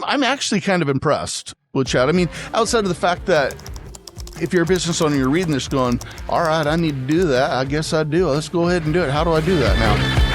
I'm actually kind of impressed with Chat. I mean, outside of the fact that if you're a business owner, you're reading this going, all right, I need to do that. I guess I do. Let's go ahead and do it. How do I do that now?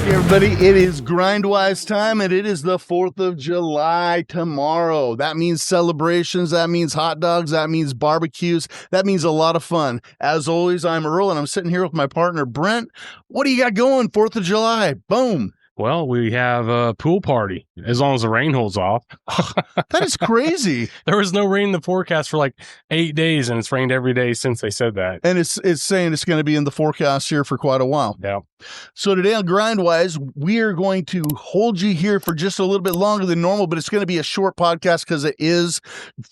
Everybody, it is GrindWise time, and it is the 4th of July tomorrow. That means celebrations, that means hot dogs, that means barbecues, that means a lot of fun. As always, I'm Erle, and I'm sitting here with my partner, Brent. What do you got going, 4th of July? Boom. Well, we have a pool party, as long as the rain holds off. That is crazy. There was no rain in the forecast for like 8 days, and it's rained every day since they said that. And it's saying it's going to be in the forecast here for quite a while. Yeah. So today on GrindWise, we are going to hold you here for just a little bit longer than normal, but it's going to be a short podcast because it is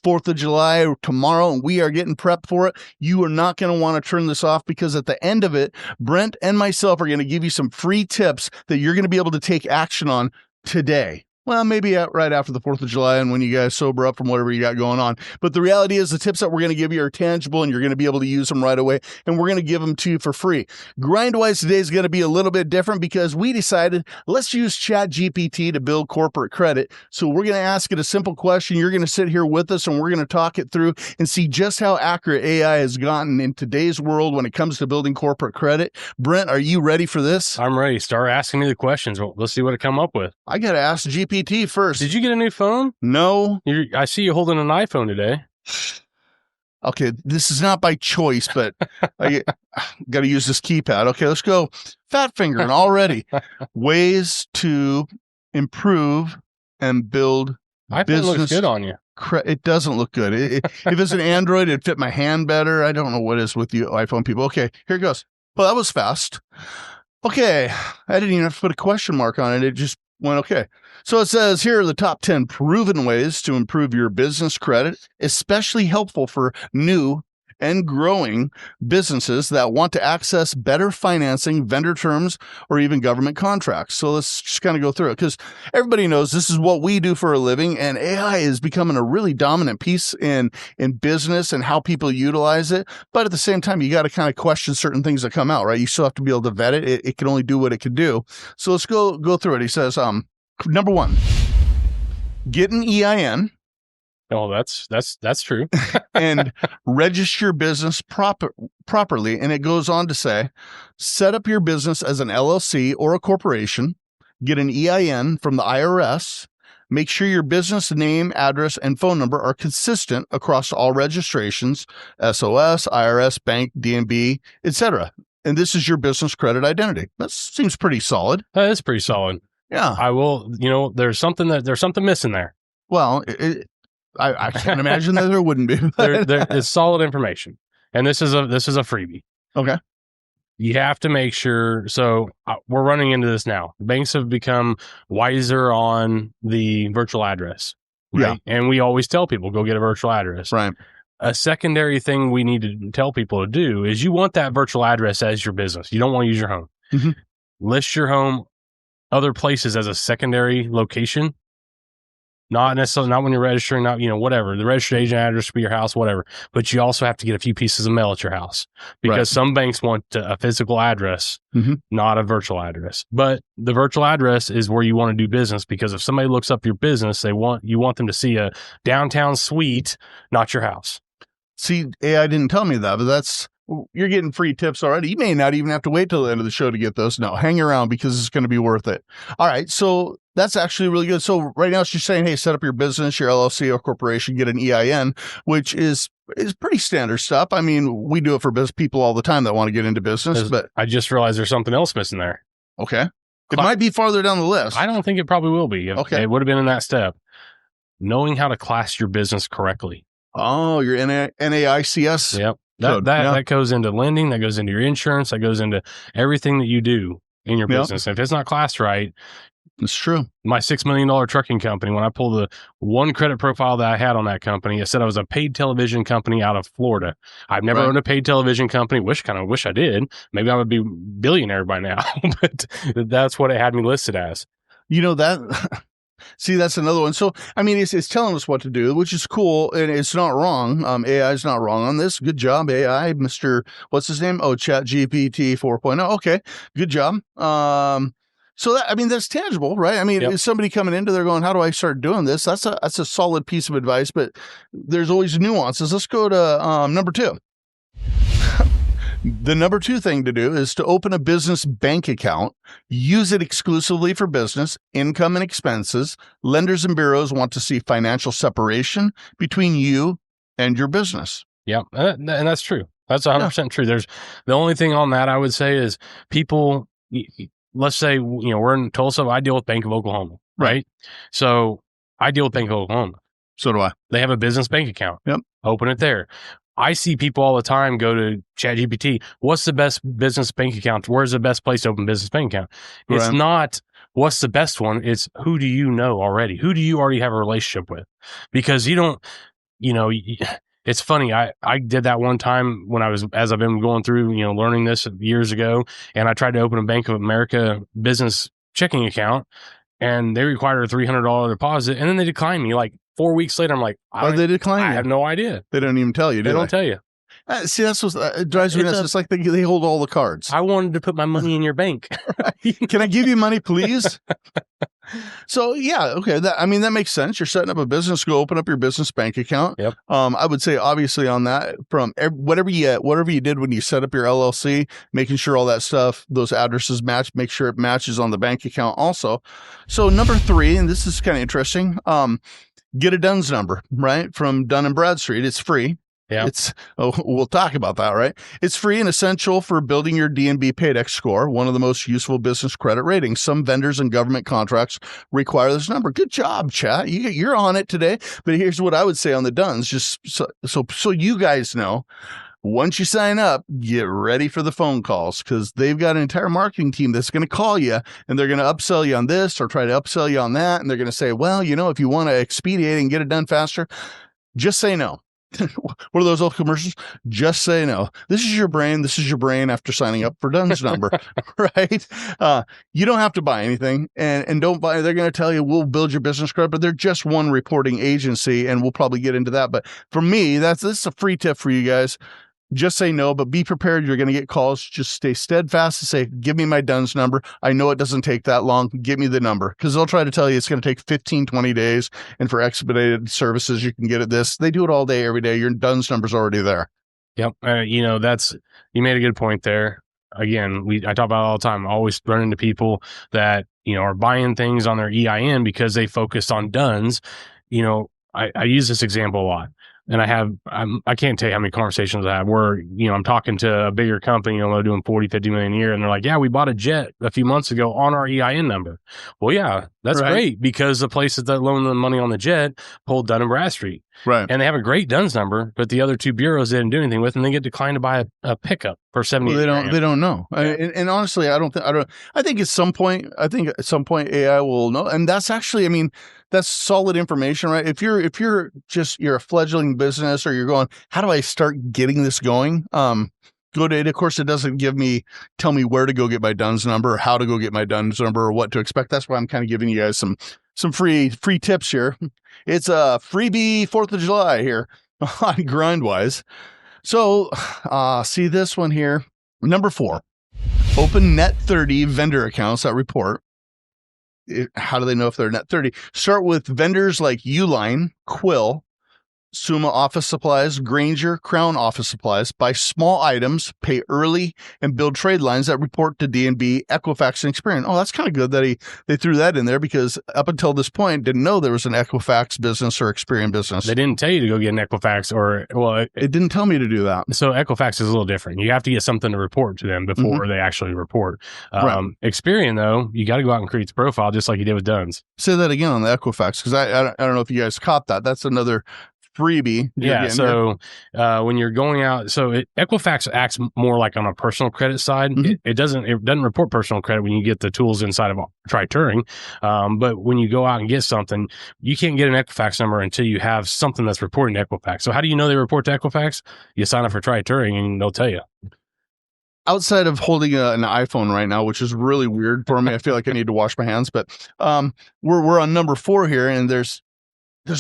4th of July tomorrow, and we are getting prepped for it. You are not going to want to turn this off, because at the end of it, Brent and myself are going to give you some free tips that you're going to be able to take action on today. Well, maybe right after the 4th of July and when you guys sober up from whatever you got going on. But the reality is the tips that we're going to give you are tangible, and you're going to be able to use them right away, and we're going to give them to you for free. GrindWise today is going to be a little bit different because we decided let's use ChatGPT to build corporate credit. So we're going to ask it a simple question. You're going to sit here with us, and we're going to talk it through and see just how accurate AI has gotten in today's world when it comes to building corporate credit. Brent, are you ready for this? I'm ready. Start asking me the questions. Well, let's see what it come up with. I got to ask GPT first. Did you get a new phone? No. I see you holding an iPhone today. Okay, this is not by choice, but I got to use this keypad. Okay, let's go. Fat fingering already. Ways to improve and build iPhone business. Looks good on you. It doesn't look good. If it's an Android, it'd fit my hand better. I don't know what is with you iPhone people. Okay, here it goes. Well, that was fast. Okay, I didn't even have to put a question mark on it. It just went okay. So it says, here are the top 10 proven ways to improve your business credit, especially helpful for new and growing businesses that want to access better financing, vendor terms, or even government contracts. So let's just kind of go through it, because everybody knows this is what we do for a living, and AI is becoming a really dominant piece in business and how people utilize it. But at the same time, you got to kind of question certain things that come out, right? You still have to be able to vet it. It can only do what it can do. So let's go through it. He says, number 1, get an EIN. Oh, that's true. And register your business properly. And it goes on to say, set up your business as an LLC or a corporation, get an EIN from the IRS, make sure your business name, address, and phone number are consistent across all registrations, SOS, IRS, bank, DMB, etc. And this is your business credit identity. That seems pretty solid. That is pretty solid. Yeah. I will, there's something missing there. Well, I can't imagine that there wouldn't be. There is solid information, and this is a freebie. Okay. You have to make sure. So we're running into this now. Banks have become wiser on the virtual address. Right? Yeah. And we always tell people, go get a virtual address. Right. A secondary thing we need to tell people to do is you want that virtual address as your business. You don't want to use your home. Mm-hmm. List your home other places as a secondary location. Not necessarily, not when you're registering, not, whatever. The registered agent address should be your house, whatever. But you also have to get a few pieces of mail at your house, because some banks want a physical address, not a virtual address. But the virtual address is where you want to do business, because if somebody looks up your business, you want them to see a downtown suite, not your house. See, AI didn't tell me that, but you're getting free tips already. You may not even have to wait till the end of the show to get those. No, hang around, because it's going to be worth it. All right. So that's actually really good. So right now she's saying, hey, set up your business, your LLC or corporation, get an EIN, which is pretty standard stuff. I mean, we do it for business people all the time that want to get into business, but I just realized there's something else missing there. Okay. It might be farther down the list. I don't think it probably will be. Okay. It would have been in that step. Knowing how to class your business correctly. Oh, your NAICS. Yep. That goes into lending, that goes into your insurance, that goes into everything that you do in your business. If it's not classed right, It's true. My $6 million trucking company, when I pulled the one credit profile that I had on that company, it said I was a paid television company out of Florida. I've never owned a paid television company. Wish I did. Maybe I would be billionaire by now, but that's what it had me listed as. That see, that's another one. So, I mean, it's telling us what to do, which is cool, and it's not wrong. AI is not wrong on this. Good job, AI, Mr. What's his name? Oh, ChatGPT 4.0. Okay, good job. So that, I mean, that's tangible, right? I mean, is somebody coming into there going, how do I start doing this? That's a solid piece of advice, but there's always nuances. Let's go to number 2. The number 2 thing to do is to open a business bank account, use it exclusively for business, income and expenses. Lenders and bureaus want to see financial separation between you and your business. Yeah, and that's true. That's 100% true. There's the only thing on that I would say is people, let's say, we're in Tulsa. I deal with Bank of Oklahoma, right? So I deal with Bank of Oklahoma. So do I. They have a business bank account. Yep. Open it there. I see people all the time go to ChatGPT. What's the best business bank account? Where's the best place to open business bank account? It's not what's the best one. It's who do you know already? Who do you already have a relationship with? Because you don't, it's funny. I did that one time when as I've been going through, learning this years ago, and I tried to open a Bank of America business checking account, and they required a $300 deposit, and then they declined me like 4 weeks later. I'm like, why did they decline you? I have no idea. They don't even tell you, do they? They don't tell you. See, that's what it drives me nuts. It's like they hold all the cards. I wanted to put my money in your bank. Can I give you money, please? So, yeah, okay. That makes sense. You're setting up a business, go open up your business bank account. Yep. I would say, obviously, on that, from whatever you did when you set up your LLC, making sure all that stuff, those addresses match, make sure it matches on the bank account also. So, number 3, and this is kind of interesting, get a DUNS number, right? From Dun & Bradstreet. It's free. Yeah. We'll talk about that, right? It's free and essential for building your D&B Paydex score, one of the most useful business credit ratings. Some vendors and government contracts require this number. Good job, chat. You're on it today. But here's what I would say on the DUNS, just so you guys know. Once you sign up, get ready for the phone calls, because they've got an entire marketing team that's going to call you, and they're going to upsell you on this or try to upsell you on that. And they're going to say, well, if you want to expedite and get it done faster, just say no. What are those old commercials? Just say no. This is your brain. This is your brain after signing up for DUNS number, right? You don't have to buy anything, and don't buy. They're going to tell you, we'll build your business credit, but they're just one reporting agency, and we'll probably get into that. But for me, this is a free tip for you guys. Just say no, but be prepared. You're going to get calls. Just stay steadfast and say, give me my DUNS number. I know it doesn't take that long. Give me the number, because they'll try to tell you it's going to take 15, 20 days. And for expedited services, you can get it this. They do it all day, every day. Your DUNS number's already there. Yep. You made a good point there. Again, I talk about it all the time. I always run into people that, are buying things on their EIN because they focused on DUNS. I use this example a lot. And I can't tell you how many conversations I have where, I'm talking to a bigger company, they're doing 40, 50 million a year. And they're like, yeah, we bought a jet a few months ago on our EIN number. Well, yeah, that's great, because the places that loan them money on the jet pulled Dun & Bradstreet. Right. And they have a great DUNS number, but the other 2 bureaus they didn't do anything with, and they get declined to buy a pickup for 70. Well, they don't know. Yeah. And honestly, I think at some point AI will know. And that's actually, that's solid information, right? If you're a fledgling business, or you're going, how do I start getting this going? Go to it. Of course, it doesn't tell me where to go get my DUNS number, or how to go get my DUNS number, or what to expect. That's why I'm kind of giving you guys some free tips here. It's a freebie 4th of July here on GrindWise. So, see this one here. Number 4, open net 30 vendor accounts that report. How do they know if they're net 30? Start with vendors like Uline, Quill, Summa Office Supplies, Granger, Crown Office Supplies. Buy small items, pay early, and build trade lines that report to D&B, Equifax, and Experian. Oh, that's kind of good that they threw that in there, because up until this point, didn't know there was an Equifax business or Experian business. They didn't tell you to go get an Equifax, it didn't tell me to do that. So Equifax is a little different. You have to get something to report to them before they actually report. Experian, though, you got to go out and create the profile just like you did with DUNS. Say that again on the Equifax, because I don't know if you guys caught that. That's another freebie. Yeah. So when you're going out, Equifax acts more like on a personal credit side. It doesn't report personal credit when you get the tools inside of tryturing. But when you go out and get something, you can't get an Equifax number until you have something that's reporting to Equifax. So how do you know they report to Equifax? You sign up for tryturing and they'll tell you. Outside of holding an iPhone right now, which is really weird for me, I feel like I need to wash my hands. But we're on number 4 here, and there's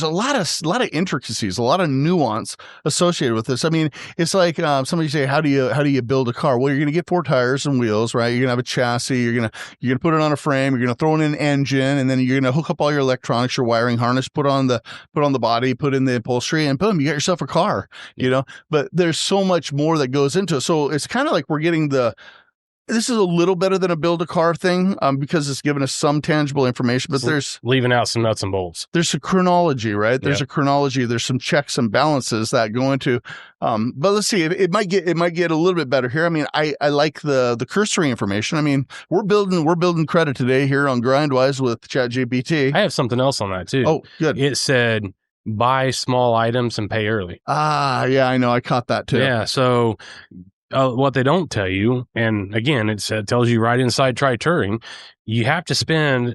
a lot of intricacies, a lot of nuance associated with this. I mean, it's like somebody say, how do you build a car? Well, you're going to get 4 tires and wheels, right? You're going to have a chassis. You're going to put it on a frame. You're going to throw in an engine, and then you're going to hook up all your electronics, your wiring harness, put on the body, put in the upholstery, and boom, you got yourself a car. You know, but there's so much more that goes into it. So it's kind of like we're getting this is a little better than a build a car thing because it's giving us some tangible information, but there's leaving out some nuts and bolts. There's a chronology, right? There's a chronology. There's some checks and balances that go into, but let's see, it might get a little bit better here. I mean, I like the cursory information. I mean, we're building credit today here on GrindWise with ChatGPT. I have something else on that too. Oh, good. It said, buy small items and pay early. Yeah, I know. I caught that too. Yeah. So what they don't tell you, and again, it tells you right inside tryturing, you have to spend,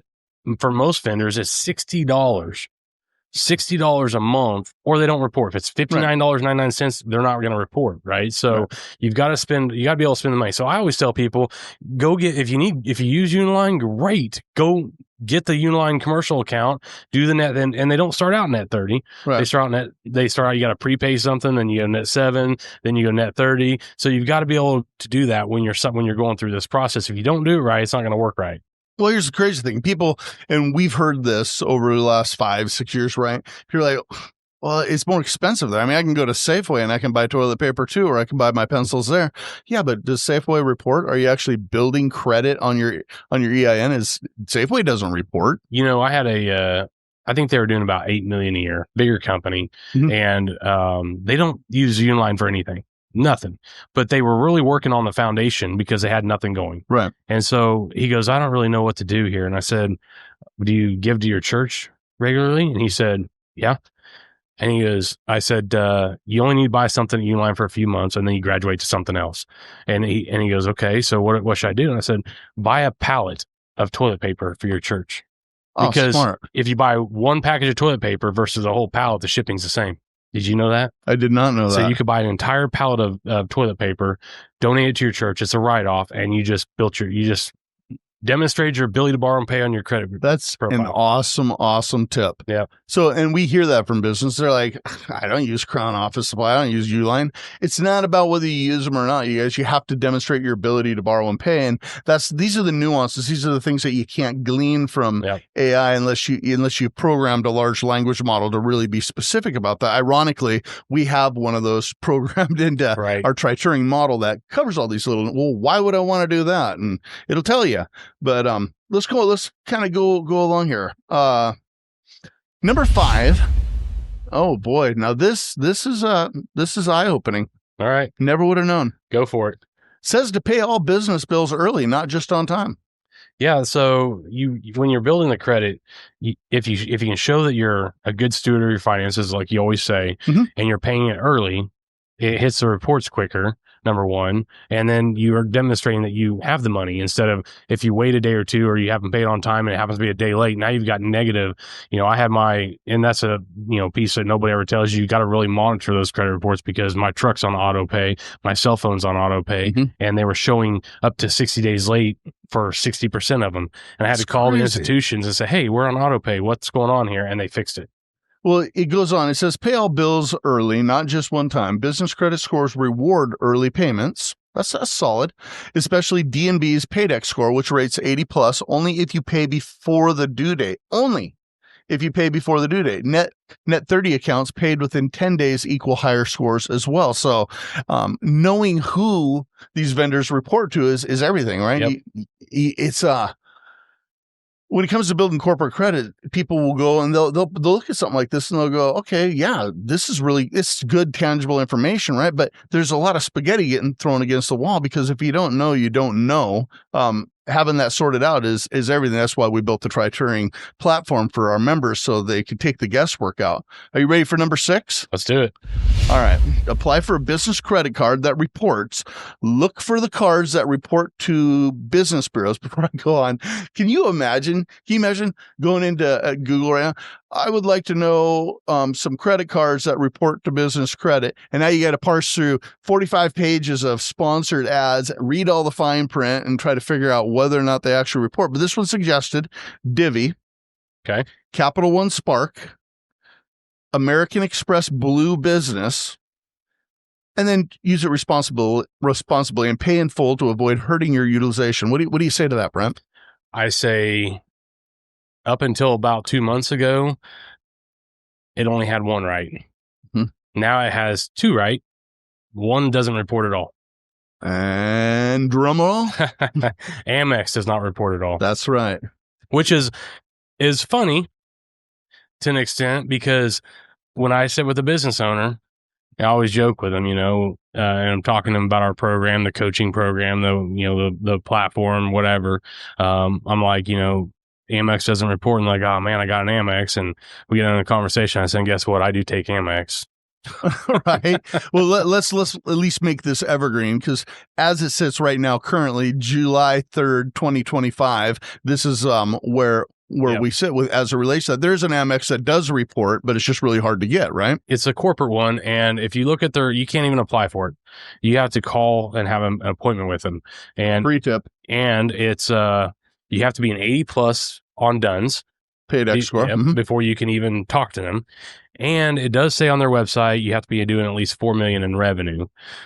for most vendors, it's $60 a month, or they don't report. If it's $59.99, they're not going to report, right? So you got to be able to spend the money. So I always tell people, if you use Uniline, great, go get the Uniline commercial account, do the net, and they don't start out net 30. Right. They start out, you got to prepay something, then you go net 7, then you go net 30. So you've got to be able to do that when you're going through this process. If you don't do it right, it's not going to work right. Well, here's the crazy thing. People, and we've heard this over the last 5-6 years, right? People are like, well, it's more expensive there. I mean, I can go to Safeway and I can buy toilet paper too, or I can buy my pencils there. Yeah, but does Safeway report? Are you actually building credit on your EIN? Safeway doesn't report. You know, I had I think they were doing about $8 million a year, bigger company, and they don't use Uniline for anything. Nothing. But they were really working on the foundation because they had nothing going. Right. And so he goes, I don't really know what to do here. And I said, do you give to your church regularly? And he said, yeah. And I said, you only need to buy something at Uniline for a few months and then you graduate to something else. And he goes, okay, so what should I do? And I said, buy a pallet of toilet paper for your church. Because if you buy one package of toilet paper versus a whole pallet, the shipping's the same. Did you know that? I did not know that. So you could buy an entire pallet of toilet paper, donate it to your church. It's a write-off, and you just demonstrated your ability to borrow and pay on your credit. That's profile. An awesome tip. Yeah. So, and we hear that from business. They're like, I don't use Crown Office Supply. I don't use Uline. It's not about whether you use them or not. You have to demonstrate your ability to borrow and pay. And these are the nuances. These are the things that you can't glean from AI unless you programmed a large language model to really be specific about that. Ironically, we have one of those programmed into our tryturing model that covers all these well, why would I want to do that? And it'll tell you. But let's kind of go along here. Number 5. Oh boy. Now this is eye-opening. All right. Never would have known. Go for it. Says to pay all business bills early, not just on time. Yeah. So when you're building the credit, if you can show that you're a good steward of your finances, like you always say, and you're paying it early, it hits the reports quicker. Number one, and then you are demonstrating that you have the money instead of if you wait a day or two or you haven't paid on time and it happens to be a day late. Now you've got negative. You know, I had and that's a piece that nobody ever tells you. You got to really monitor those credit reports because my truck's on auto pay, my cell phone's on auto pay, and they were showing up to 60 days late for 60% of them. And I had to call the institutions and say, hey, we're on auto pay. What's going on here? And they fixed it. Well, it goes on. It says pay all bills early, not just one time. Business credit scores reward early payments. That's solid, especially D&B's Paydex score, which rates 80 plus only if you pay before the due date. Only if you pay before the due date. Net 30 accounts paid within 10 days equal higher scores as well. So knowing who these vendors report to is everything, right? Yep. It's when it comes to building corporate credit, people will go and they'll look at something like this and they'll go, okay, yeah, it's good, tangible information, right? But there's a lot of spaghetti getting thrown against the wall because if you don't know, you don't know. having that sorted out is everything. That's why we built the Tryturing platform for our members so they could take the guesswork out. Are you ready for number 6? Let's do it. All right. Apply for a business credit card that reports. Look for the cards that report to business bureaus. Before I go on, can you imagine going into Google right now? I would like to know some credit cards that report to business credit. And now you got to parse through 45 pages of sponsored ads, read all the fine print, and try to figure out whether or not they actually report. But this one suggested Divvy, Okay. Capital One Spark, American Express Blue Business, and then use it responsibly and pay in full to avoid hurting your utilization. What do you say to that, Brent? I say up until about 2 months ago, it only had one right. Now it has 2 right. One doesn't report at all. And drum roll. Amex does not report at all. That's right. Which is funny to an extent, because when I sit with a business owner, I always joke with them, and I'm talking to them about our program, the coaching program, the platform, whatever. I'm like, Amex doesn't report, and like, oh man, I got an Amex, and we get in a conversation. I said, guess what? I do take Amex. Right. Well, let's at least make this evergreen, because as it sits right now, currently July 3rd, 2025, this is where we sit with as a relation that there's an Amex that does report, but it's just really hard to get, right? It's a corporate one, and if you look at you can't even apply for it. You have to call and have an appointment with them. And free tip. And it's you have to be an 80 plus on DUNS paid score before you can even talk to them. And it does say on their website you have to be doing at least 4 million in revenue.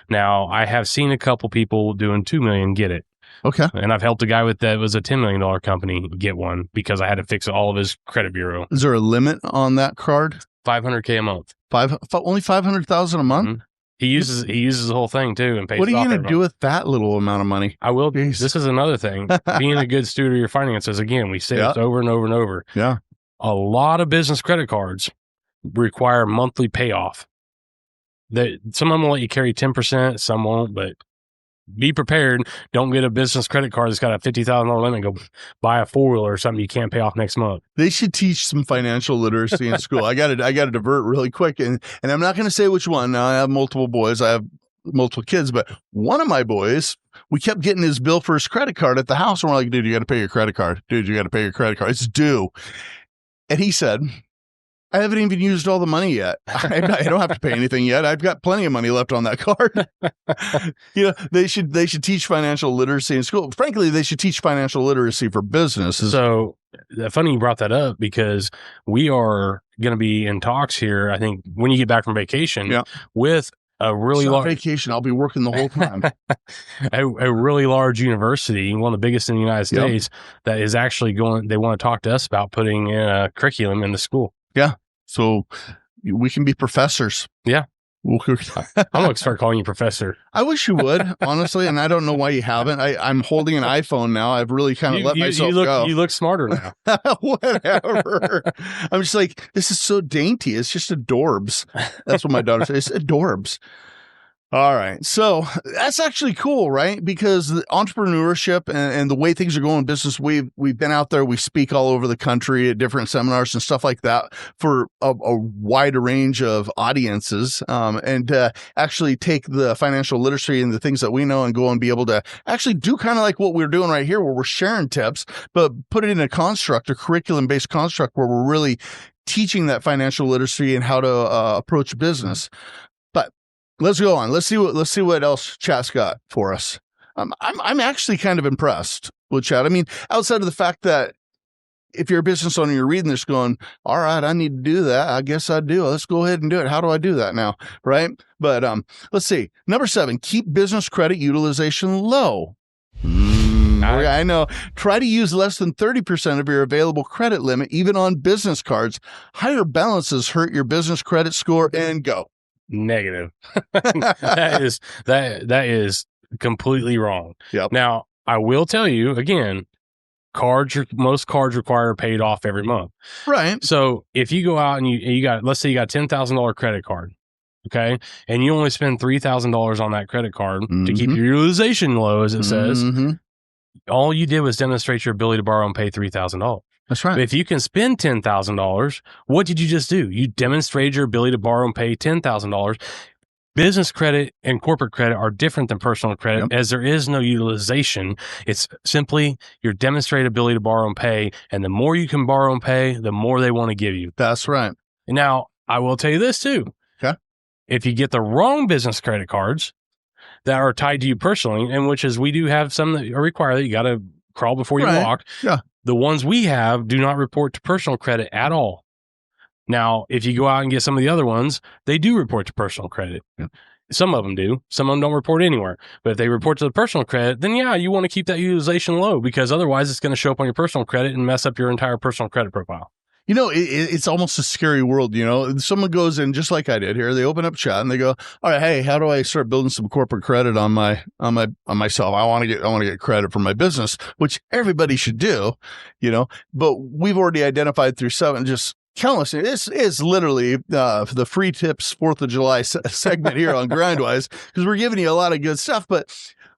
Now, I have seen a couple people doing 2 million get it. Okay. And I've helped a guy that was a $10 million company get one, because I had to fix all of his credit bureau. Is there a limit on that card? $500K a month. Only $500,000 a month? Mm-hmm. He uses the whole thing too and pays. What are you going to do with that little amount of money? I will. Jeez. This is another thing. Being a good steward of your finances. Again, we say this over and over and over. Yeah. A lot of business credit cards require monthly payoff. Some of them will let you carry 10%, some won't, but be prepared. Don't get a business credit card that's got a $50,000 limit. Go buy a 4-wheeler or something you can't pay off next month. They should teach some financial literacy in school. I got to divert really quick, and I'm not going to say which one. Now, I have multiple boys. I have multiple kids, but one of my boys, we kept getting his bill for his credit card at the house, and we're like, dude, you got to pay your credit card. Dude, you got to pay your credit card. It's due. And he said, I haven't even used all the money yet. I don't have to pay anything yet. I've got plenty of money left on that card. They should teach financial literacy in school. Frankly, they should teach financial literacy for businesses. So funny you brought that up, because we are going to be in talks here, I think, when you get back from vacation with a really large vacation. I'll be working the whole time. a really large university, one of the biggest in the United States, that is actually they want to talk to us about putting in a curriculum in the school. Yeah. So we can be professors. Yeah. I'm going to start calling you professor. I wish you would, honestly. And I don't know why you haven't. I'm holding an iPhone now. I've really kind of let myself go. You look smarter now. Whatever. I'm just like, this is so dainty. It's just adorbs. That's what my daughter says. It's adorbs. All right. So that's actually cool, right? Because the entrepreneurship and the way things are going in business, we've been out there, we speak all over the country at different seminars and stuff like that for a wider range of audiences, and actually take the financial literacy and the things that we know and go and be able to actually do kind of like what we're doing right here, where we're sharing tips, but put it in a curriculum-based construct where we're really teaching that financial literacy and how to approach business. Let's go on. Let's see what else Chat's got for us. I'm actually kind of impressed with Chat. I mean, outside of the fact that if you're a business owner, you're reading this going, all right, I need to do that. I guess I do. Let's go ahead and do it. How do I do that now? Right. But let's see. Number 7, keep business credit utilization low. I know. Try to use less than 30% of your available credit limit, even on business cards. Higher balances hurt your business credit score, and go. Negative. That is completely wrong. Yep. Now, I will tell you again, most cards require paid off every month. Right. So if you go out and you got, let's say you got a $10,000 credit card, okay, and you only spend $3,000 on that credit card to keep your utilization low, as it says, all you did was demonstrate your ability to borrow and pay $3,000. That's right. But if you can spend $10,000, what did you just do? You demonstrated your ability to borrow and pay $10,000. Business credit and corporate credit are different than personal credit, as there is no utilization. It's simply your demonstrated ability to borrow and pay. And the more you can borrow and pay, the more they want to give you. That's right. Now, I will tell you this too. Okay. If you get the wrong business credit cards that are tied to you personally, and which is we do have some that are required that you got to crawl before you walk. Yeah. The ones we have do not report to personal credit at all. Now, if you go out and get some of the other ones, they do report to personal credit. Yeah. Some of them do. Some of them don't report anywhere. But if they report to the personal credit, then yeah, you want to keep that utilization low because otherwise it's going to show up on your personal credit and mess up your entire personal credit profile. You know, it's almost a scary world. You know, someone goes in just like I did here. They open up chat and they go, "All right, hey, how do I start building some corporate credit on myself? I want to get credit for my business," which everybody should do. You know, but we've already identified through just countless. This is literally the free tips 4th of July segment here on GrindWise because we're giving you a lot of good stuff, but.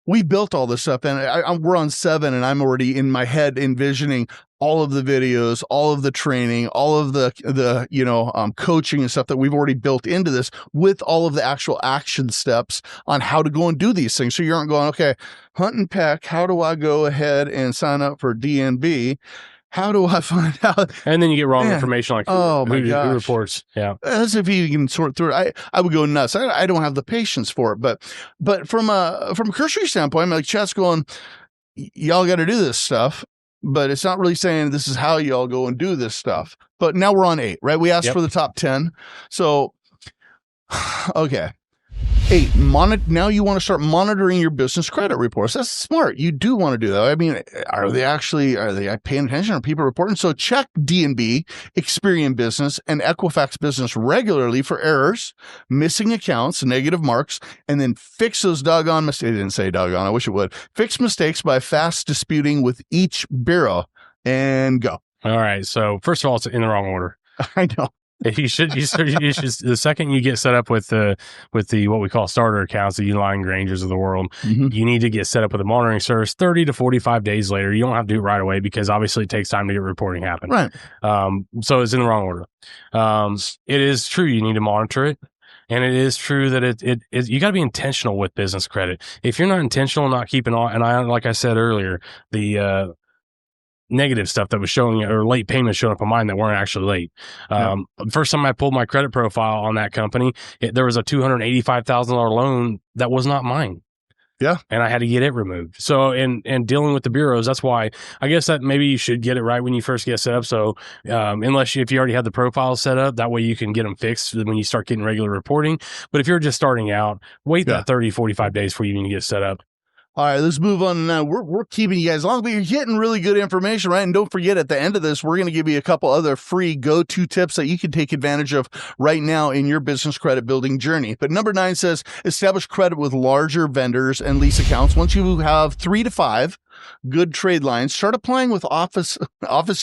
We built all this stuff and we're on 7 and I'm already in my head envisioning all of the videos, all of the training, all of the coaching and stuff that we've already built into this with all of the actual action steps on how to go and do these things. So you aren't going, okay, Hunt and Peck, how do I go ahead and sign up for DNB? How do I find out? And then you get wrong information like who reports. Yeah. As if you can sort through it. I would go nuts. I don't have the patience for it. But from a cursory standpoint, like chat's going, y'all got to do this stuff, but it's not really saying this is how y'all go and do this stuff. But now we're on 8, right? We asked for the top 10. So, okay. 8, now you want to start monitoring your business credit reports. That's smart. You do want to do that. I mean, are they paying attention? Are people reporting? So check DNB, Experian Business, and Equifax Business regularly for errors, missing accounts, negative marks, and then fix those doggone mistakes. It didn't say doggone. I wish it would. Fix mistakes by fast disputing with each bureau and go. All right. So first of all, it's in the wrong order. I know. You should the second you get set up with the what we call starter accounts, the Uline Grangers of the world, you need to get set up with a monitoring service 30 to 45 days later. You don't have to do it right away because obviously it takes time to get reporting happen. Right. So it's in the wrong order. It is true you need to monitor it. And it is true that it you got to be intentional with business credit. If you're not intentional, not keeping on, and like I said earlier, the negative stuff that was showing or late payments showing up on mine that weren't actually late. First time I pulled my credit profile on that company, there was a $285,000 loan that was not mine. Yeah. And I had to get it removed. So, and dealing with the bureaus, that's why I guess that maybe you should get it right when you first get set up. So, if you already have the profile set up, that way you can get them fixed when you start getting regular reporting. But if you're just starting out, wait that 30, 45 days before you even get set up. All right, let's move on now. We're keeping you guys long, but you're getting really good information, right? And don't forget, at the end of this, we're going to give you a couple other free go-to tips that you can take advantage of right now in your business credit building journey. But number 9 says, establish credit with larger vendors and lease accounts. Once you have 3 to 5 good trade lines, start applying with Office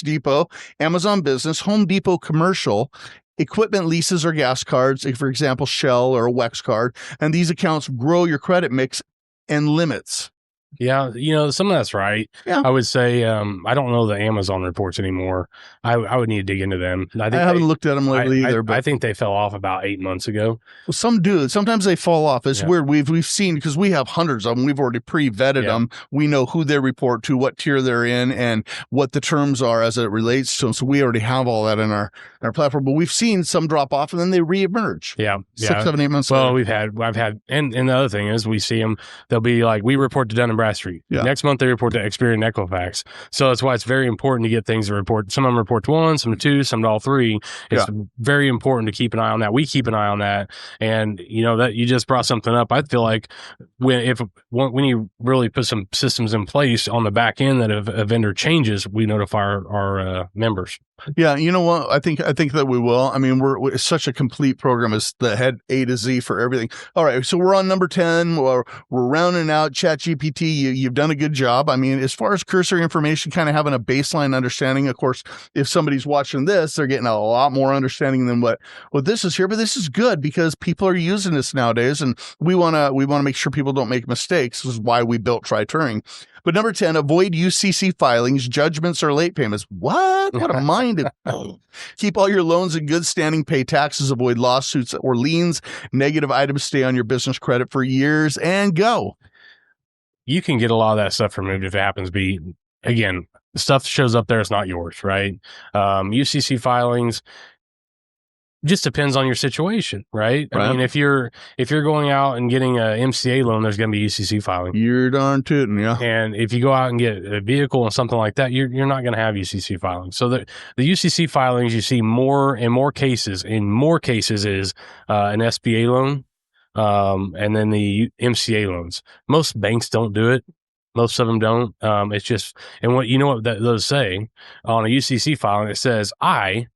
Depot, Amazon Business, Home Depot Commercial, equipment leases or gas cards, for example, Shell or a Wex card. And these accounts grow your credit mix and limits. Yeah, some of that's right. Yeah. I would say I don't know the Amazon reports anymore. I would need to dig into them. I haven't looked at them lately either. But I think they fell off about 8 months ago. Well, some do. Sometimes they fall off. It's weird. We've seen, because we have hundreds of them. We've already pre-vetted them. We know who they report to, what tier they're in, and what the terms are as it relates to them. So we already have all that in our platform. But we've seen some drop off and then they reemerge. Yeah, 6, 7, 8 months later. Well, I've had, and the other thing is we see them. They'll be like, we report to Dun & Bradstreet. Yeah. Next month they report to Experian and Equifax. So that's why it's very important to get things to report. Some of them report to 1, some to 2, some to all 3. It's very important to keep an eye on that. We keep an eye on that. And that you just brought something up. I feel like when you really put some systems in place on the back end that if a vendor changes, we notify our members. Yeah, you know what? I think that we will. I mean, it's such a complete program. It's the head A to Z for everything. All right, so we're on number 10. We're rounding out ChatGPT. You've done a good job. I mean, as far as cursory information, kind of having a baseline understanding. Of course, if somebody's watching this, they're getting a lot more understanding than what this is here. But this is good because people are using this nowadays, and we want to make sure people don't make mistakes. This is why we built Tryturing. But number 10, avoid UCC filings, judgments, or late payments. What? What a mind. Keep all your loans in good standing, pay taxes, avoid lawsuits or liens. Negative items stay on your business credit for years and go. You can get a lot of that stuff removed if it happens to be, again, stuff shows up there, it's not yours, right? UCC filings just depends on your situation, right? I mean, if you're going out and getting a MCA loan, there's going to be UCC filing. You're darn tootin', yeah. And if you go out and get a vehicle and something like that, you're not going to have UCC filings. So the UCC filings you see more cases is an SBA loan, and then the MCA loans. Most banks don't do it. Most of them don't. It's just, and what those say on a UCC filing, it says, I,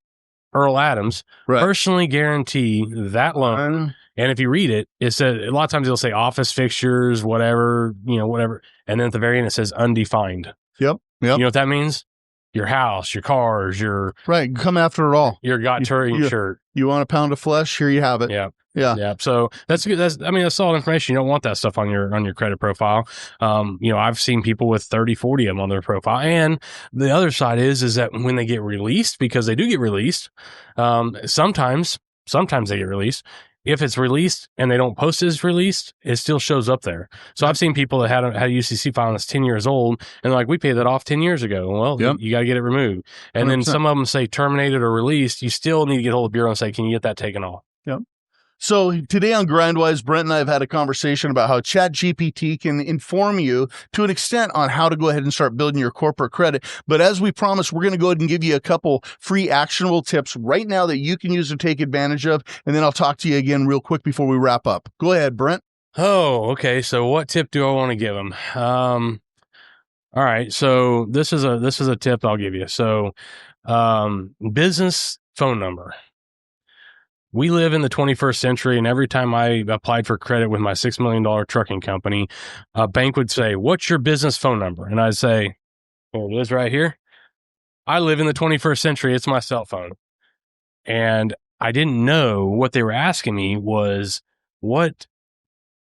Erle Adams, personally guarantee that loan. And if you read it, it says, a lot of times it'll say office fixtures, whatever. And then at the very end, it says undefined. Yep. You know what that means? Your house, your cars, your... Right. Come after it all. Your Turing shirt. You want a pound of flesh? Here you have it. Yeah. Yeah. Yeah. So that's good. That's solid information. You don't want that stuff on your credit profile. I've seen people with 30, 40 of them on their profile. And the other side is that when they get released, because they do get released, sometimes they get released. If it's released and they don't post as released, it still shows up there. So I've seen people that had a UCC file that's 10 years old and they're like, we paid that off 10 years ago. Well, you got to get it removed. And 100%. Then some of them say terminated or released. You still need to get hold of Bureau and say, can you get that taken off? Yep. So today on GrindWise, Brent and I have had a conversation about how ChatGPT can inform you to an extent on how to go ahead and start building your corporate credit. But as we promised, we're going to go ahead and give you a couple free actionable tips right now that you can use to take advantage of. And then I'll talk to you again real quick before we wrap up. Go ahead, Brent. Oh, okay. So what tip do I want to give them? All right. So this is a tip I'll give you. So business phone number. We live in the 21st century, and every time I applied for credit with my $6 million trucking company, a bank would say, what's your business phone number? And I'd say, there it is right here. I live in the 21st century. It's my cell phone. And I didn't know what they were asking me was, what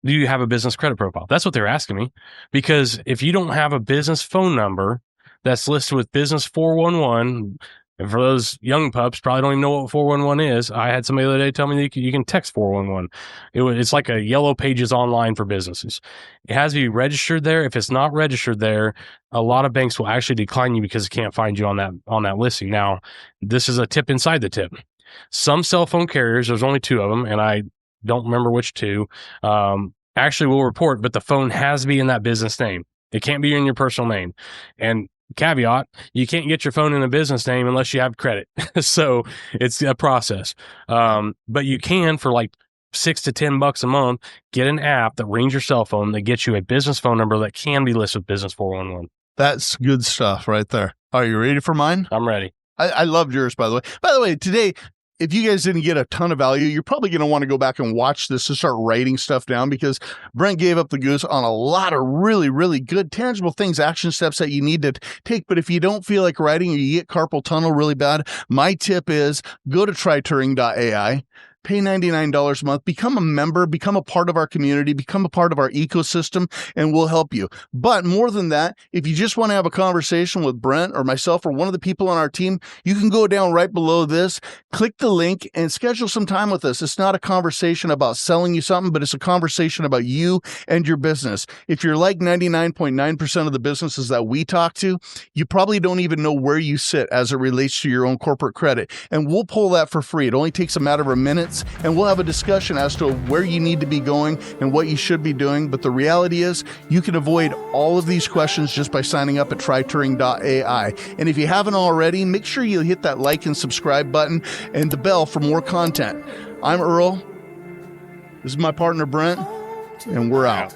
do you have a business credit profile? That's what they were asking me. Because if you don't have a business phone number that's listed with business 411, and for those young pups, probably don't even know what 411 is. I had somebody the other day tell me that you can text 411. It's like a yellow pages online for businesses. It has to be registered there. If it's not registered there, a lot of banks will actually decline you because it can't find you on that listing. Now, this is a tip inside the tip. Some cell phone carriers, there's only 2 of them, and I don't remember which 2, actually will report, but the phone has to be in that business name. It can't be in your personal name. And caveat, you can't get your phone in a business name unless you have credit. So it's a process. But you can, for like $6 to $10 a month, get an app that rings your cell phone that gets you a business phone number that can be listed with business 411. That's good stuff right there. Are you ready for mine? I'm ready. I loved yours, by the way. By the way, today, if you guys didn't get a ton of value, you're probably going to want to go back and watch this and start writing stuff down, because Brent gave up the goose on a lot of really, really good, tangible things, action steps that you need to take. But if you don't feel like writing or you get carpal tunnel really bad, my tip is go to tryturing.ai. Pay $99 a month, become a member, become a part of our community, become a part of our ecosystem, and we'll help you. But more than that, if you just want to have a conversation with Brent or myself or one of the people on our team, you can go down right below this, click the link, and schedule some time with us. It's not a conversation about selling you something, but it's a conversation about you and your business. If you're like 99.9% of the businesses that we talk to, you probably don't even know where you sit as it relates to your own corporate credit. And we'll pull that for free. It only takes a matter of a minute. And we'll have a discussion as to where you need to be going and what you should be doing. But the reality is you can avoid all of these questions just by signing up at tryturing.ai. And if you haven't already, make sure you hit that like and subscribe button and the bell for more content. I'm Erle. This is my partner, Brent, and we're out.